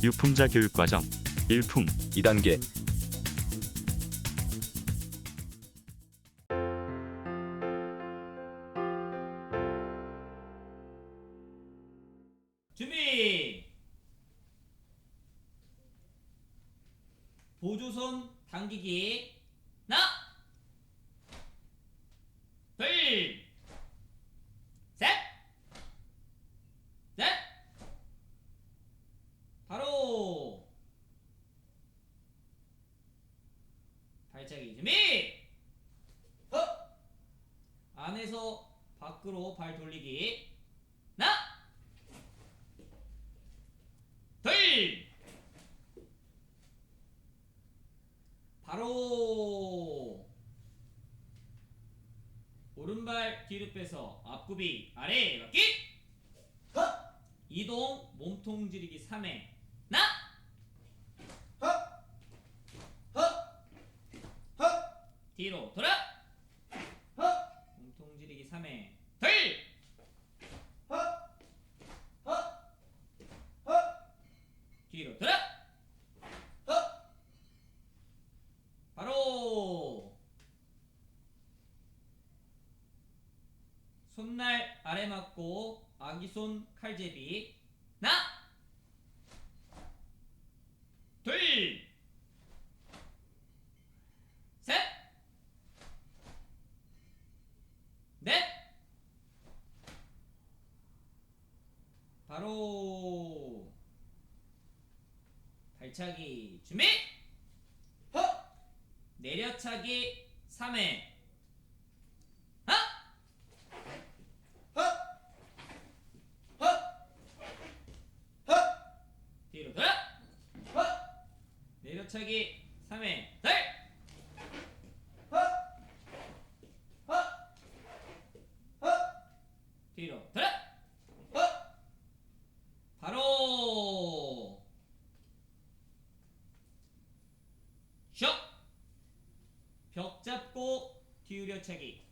유품자 교육과정 1품 2단계 준비! 보조손 당기기 하나 둘 셋 넷 바로 발차기 준비! 안에서 밖으로 발 돌리기 하나 둘 바로 오른발 뒤로 빼서 앞구비 아래 받기 이동 몸통 지르기 3회 하나 뒤로 돌아 몸통 지르기 3회 둘 뒤로 돌아 바로 손날 아래 맞고 아기손 칼제비 하나 둘 셋 넷 바로 발차기 준비 내려차기 3회 하나 뒤로 돌아 내려차기 3회 둘 뒤로 돌아 바로 슉 벽 잡고 기울여 차기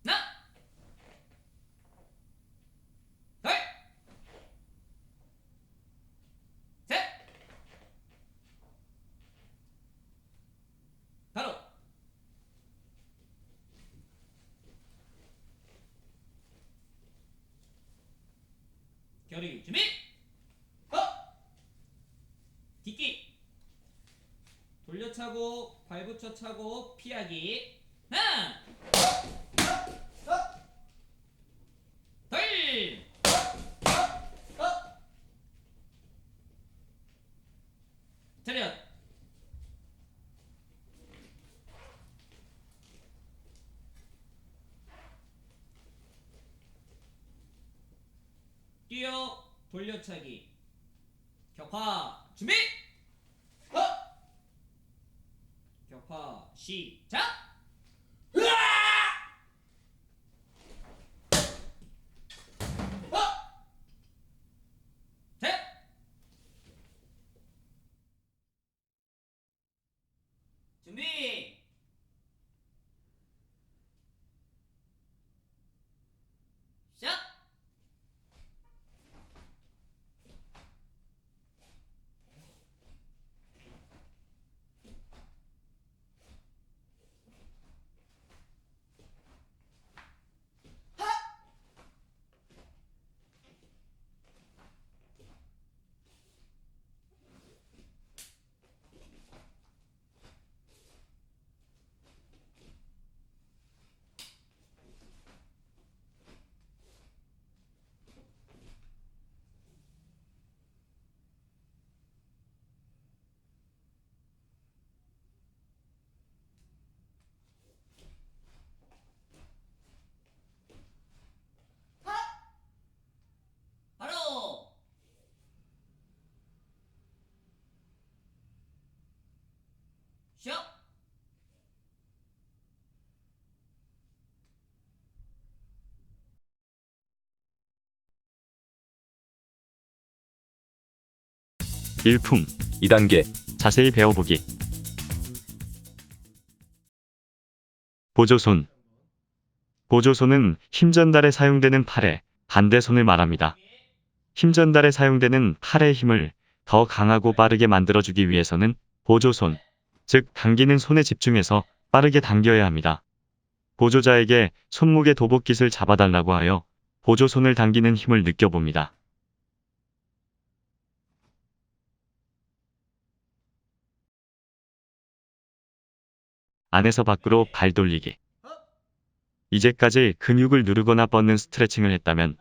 하나 둘 셋 바로 겨루기 준비 딛기 돌려차고 발붙여 차고 피하기 하나 둘 차렷 뛰어 돌려차기 격파 준비 격파 시작 셋 준비 시작 바로 1품 2단계 자세히 배워보기 보조손 보조손은 힘 전달에 사용되는 팔의 반대손을 말합니다. 힘 전달에 사용되는 팔의 힘을 더 강하고 빠르게 만들어주기 위해서는 보조손, 즉 당기는 손에 집중해서 빠르게 당겨야 합니다. 보조자에게 손목의 도복깃을 잡아달라고 하여 보조손을 당기는 힘을 느껴봅니다. 안에서 밖으로 발 돌리기. 이제까지 근육을 누르거나 뻗는 스트레칭을 했다면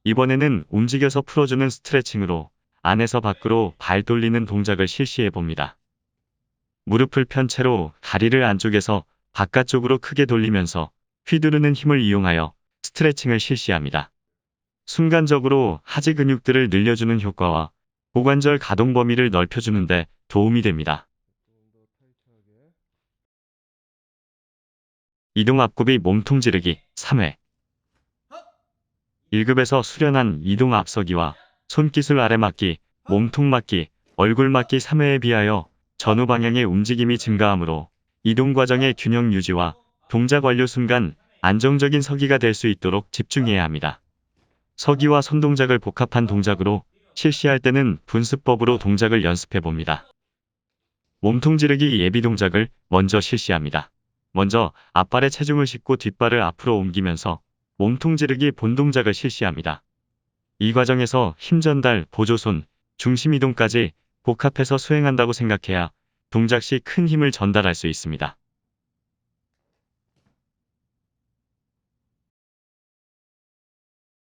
이번에는 움직여서 풀어주는 스트레칭으로 안에서 밖으로 발 돌리는 동작을 실시해 봅니다. 무릎을 편 채로 다리를 안쪽에서 바깥쪽으로 크게 돌리면서 휘두르는 힘을 이용하여 스트레칭을 실시합니다. 순간적으로 하지 근육들을 늘려주는 효과와 고관절 가동 범위를 넓혀주는 데 도움이 됩니다. 이동 앞굽이 몸통 지르기 3회. 1급에서 수련한 이동 앞서기와 손기술 아래 맞기, 몸통 맞기, 얼굴 맞기 3회에 비하여 전후 방향의 움직임이 증가하므로 이동 과정의 균형 유지와 동작 완료 순간 안정적인 서기가 될 수 있도록 집중해야 합니다. 서기와 손 동작을 복합한 동작으로 실시할 때는 분수법으로 동작을 연습해 봅니다. 몸통 지르기 예비 동작을 먼저 실시합니다. 먼저 앞발에 체중을 싣고 뒷발을 앞으로 옮기면서 몸통 지르기 본 동작을 실시합니다. 이 과정에서 힘 전달, 보조손, 중심 이동까지 복합해서 수행한다고 생각해야 동작 시 큰 힘을 전달할 수 있습니다.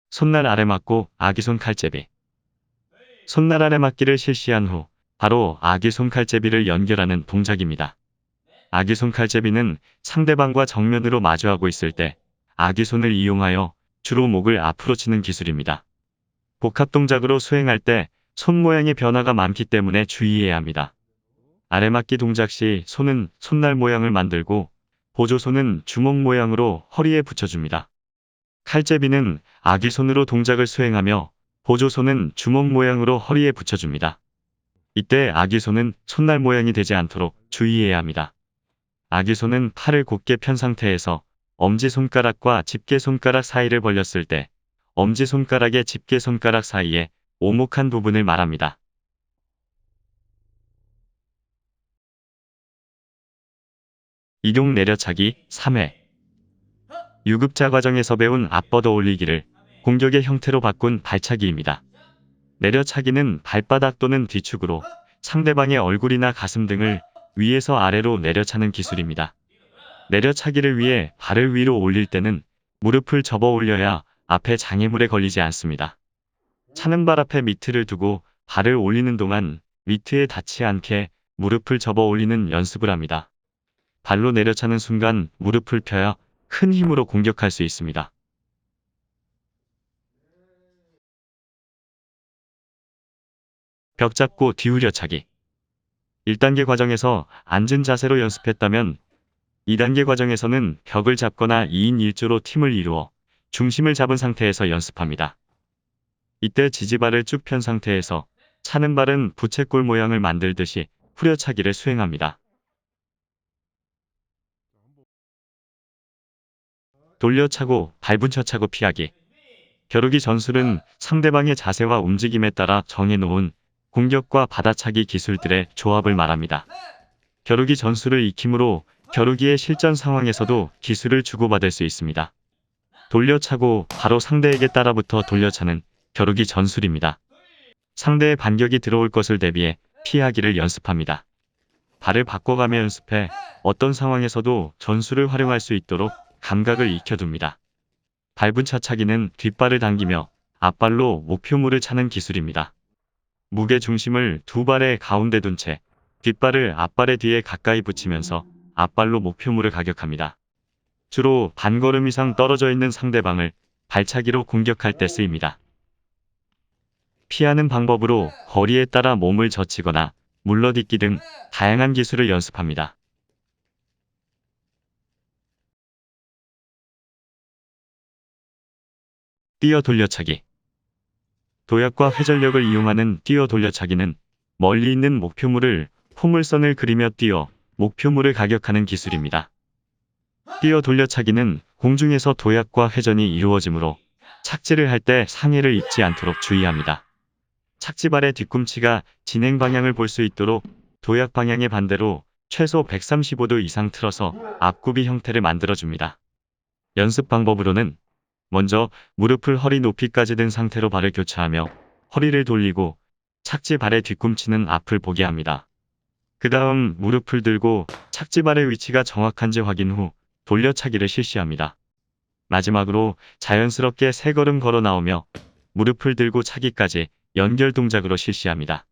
손날 아래 맞고 아기손 칼제비. 손날 아래 맞기를 실시한 후 바로 아기손 칼제비를 연결하는 동작입니다. 아기손 칼제비는 상대방과 정면으로 마주하고 있을 때 아기손을 이용하여 주로 목을 앞으로 치는 기술입니다. 복합 동작으로 수행할 때 손 모양의 변화가 많기 때문에 주의해야 합니다. 아래맞기 동작 시 손은 손날 모양을 만들고 보조손은 주먹 모양으로 허리에 붙여줍니다. 칼제비는 아기손으로 동작을 수행하며 보조손은 주먹 모양으로 허리에 붙여줍니다. 이때 아기손은 손날 모양이 되지 않도록 주의해야 합니다. 아기손은 팔을 곧게 편 상태에서 엄지손가락과 집게손가락 사이를 벌렸을 때 엄지손가락의 집게손가락 사이에 오목한 부분을 말합니다. 이동 내려차기 3회. 유급자 과정에서 배운 앞뻗어 올리기를 공격의 형태로 바꾼 발차기입니다. 내려차기는 발바닥 또는 뒤축으로 상대방의 얼굴이나 가슴 등을 위에서 아래로 내려차는 기술입니다. 내려차기를 위해 발을 위로 올릴 때는 무릎을 접어 올려야 앞에 장애물에 걸리지 않습니다. 차는 발 앞에 미트를 두고 발을 올리는 동안 미트에 닿지 않게 무릎을 접어 올리는 연습을 합니다. 발로 내려차는 순간 무릎을 펴야 큰 힘으로 공격할 수 있습니다. 벽 잡고 뒤후려 차기. 1단계 과정에서 앉은 자세로 연습했다면 2단계 과정에서는 벽을 잡거나 2인 1조로 팀을 이루어 중심을 잡은 상태에서 연습합니다. 이때 지지발을 쭉 편 상태에서 차는 발은 부채꼴 모양을 만들듯이 후려차기를 수행합니다. 돌려차고 발붙여차고 피하기. 겨루기 전술은 상대방의 자세와 움직임에 따라 정해놓은 공격과 받아차기 기술들의 조합을 말합니다. 겨루기 전술을 익힘으로 겨루기의 실전 상황에서도 기술을 주고받을 수 있습니다. 돌려차고 바로 상대에게 따라붙어 돌려차는 겨루기 전술입니다. 상대의 반격이 들어올 것을 대비해 피하기를 연습합니다. 발을 바꿔가며 연습해 어떤 상황에서도 전술을 활용할 수 있도록 감각을 익혀둡니다. 발붙차차기는 뒷발을 당기며 앞발로 목표물을 차는 기술입니다. 무게 중심을 두 발의 가운데 둔 채 뒷발을 앞발의 뒤에 가까이 붙이면서 앞발로 목표물을 가격합니다. 주로 반걸음 이상 떨어져 있는 상대방을 발차기로 공격할 때 쓰입니다. 피하는 방법으로 거리에 따라 몸을 젖히거나 물러딛기 등 다양한 기술을 연습합니다. 뛰어 돌려차기. 도약과 회전력을 이용하는 뛰어 돌려차기는 멀리 있는 목표물을 포물선을 그리며 뛰어 목표물을 가격하는 기술입니다. 뛰어 돌려차기는 공중에서 도약과 회전이 이루어지므로 착지를 할 때 상해를 입지 않도록 주의합니다. 착지발의 뒤꿈치가 진행 방향을 볼 수 있도록 도약 방향의 반대로 최소 135도 이상 틀어서 앞굽이 형태를 만들어줍니다. 연습 방법으로는 먼저 무릎을 허리 높이까지 든 상태로 발을 교차하며 허리를 돌리고 착지발의 뒤꿈치는 앞을 보게 합니다. 그 다음 무릎을 들고 착지발의 위치가 정확한지 확인 후 돌려차기를 실시합니다. 마지막으로 자연스럽게 3걸음 걸어 나오며 무릎을 들고 차기까지 연결 동작으로 실시합니다.